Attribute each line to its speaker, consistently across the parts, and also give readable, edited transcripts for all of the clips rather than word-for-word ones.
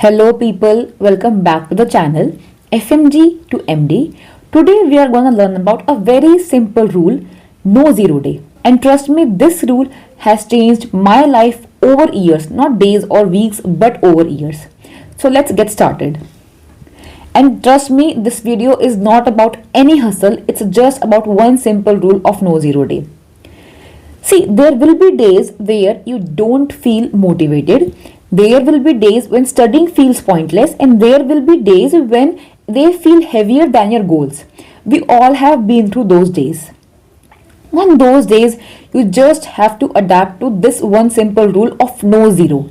Speaker 1: Hello people, welcome back to the channel FMG to MD. Today we are going to learn about a very simple rule, no zero day. And trust me, this rule has changed my life over years, not days or weeks, but over years. So let's get started. And trust me, this video is not about any hustle, it's just about one simple rule of no zero day. See, there will be days where you don't feel motivated. There will be days when studying feels pointless, and there will be days when they feel heavier than your goals. We all have been through those days. On those days, you just have to adapt to this one simple rule of no zero.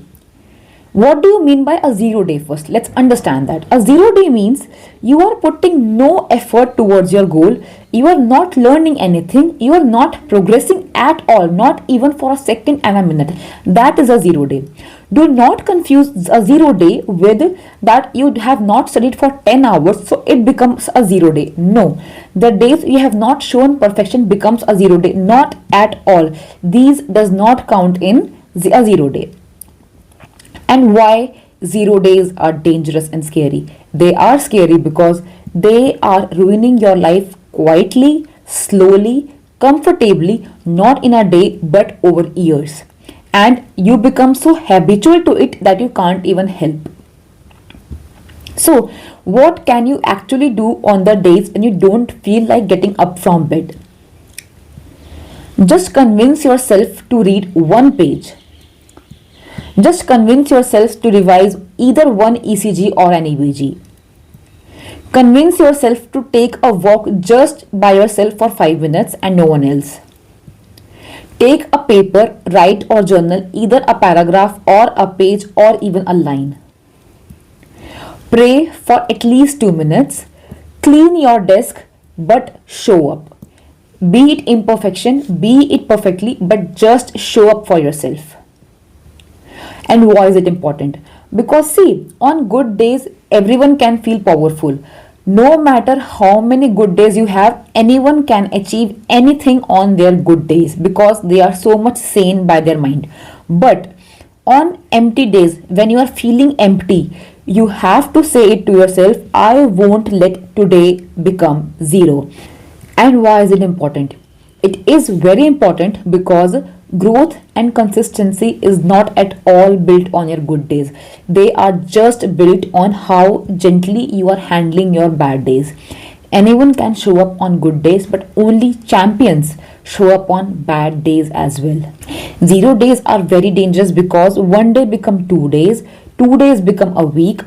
Speaker 1: What do you mean by a zero day first? Let's understand that. A zero day means you are putting no effort towards your goal. You are not learning anything. You are not progressing at all, not even for a second and a minute. That is a zero day. Do not confuse a zero day with that you have not studied for 10 hours, so it becomes a zero day. No, the days you have not shown perfection becomes a zero day. Not at all. These does not count in a zero day. And why zero days are dangerous and scary? They are scary because they are ruining your life quietly, slowly, comfortably, not in a day but over years. And you become so habitual to it that you can't even help. So, what can you actually do on the days when you don't feel like getting up from bed? Just convince yourself to read one page. Just convince yourself to revise either one ECG or an EBG. Convince yourself to take a walk just by yourself for 5 minutes and no one else. Take a paper, write or journal either a paragraph or a page or even a line. Pray for at least 2 minutes. Clean your desk but show up. Be it imperfection, be it perfectly, but just show up for yourself. And why is it important? Because see, on good days, everyone can feel powerful. No matter how many good days you have, anyone can achieve anything on their good days because they are so much sane by their mind. But on empty days, when you are feeling empty, you have to say it to yourself, I won't let today become zero. And why is it important? It is very important because growth and consistency is not at all built on your good days. They are just built on how gently you are handling your bad days. Anyone can show up on good days, but only champions show up on bad days as well. Zero days are very dangerous because one day become 2 days, 2 days become a week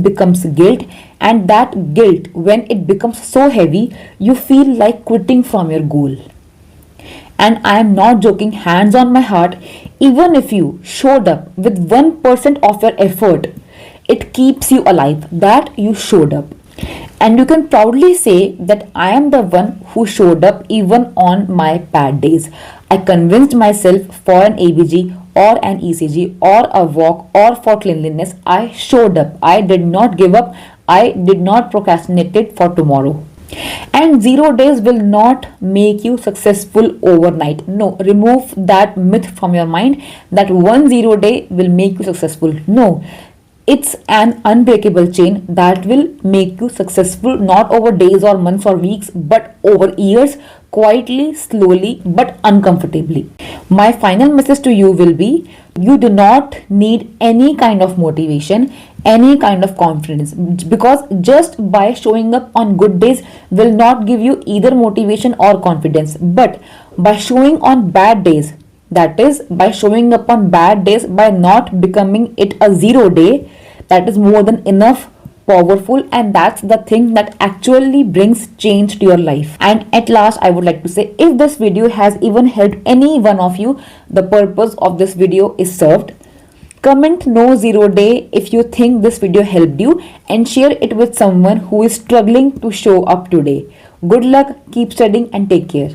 Speaker 1: becomes guilt, and that guilt, when it becomes so heavy, you feel like quitting from your goal. And I am not joking, hands on my heart, even if you showed up with 1% of your effort, it keeps you alive that you showed up. And you can proudly say that I am the one who showed up even on my bad days. I convinced myself for an ABG or an ECG or a walk or for cleanliness. I showed up. I did not give up. I did not procrastinate it for tomorrow. And zero days will not make you successful overnight. No, remove that myth from your mind that one zero day will make you successful. No, it's an unbreakable chain that will make you successful not over days or months or weeks, but over years, quietly, slowly, but uncomfortably. My final message to you will be, you do not need any kind of motivation, any kind of confidence, because just by showing up on good days will not give you either motivation or confidence. But by showing on bad days, that is by showing up on bad days, by not becoming it a zero day, that is more than enough powerful, and that's the thing that actually brings change to your life. And at last, I would like to say, if this video has even helped any one of you, the purpose of this video is served. Comment no zero day if you think this video helped you, and share it with someone who is struggling to show up today. Good luck, keep studying and take care.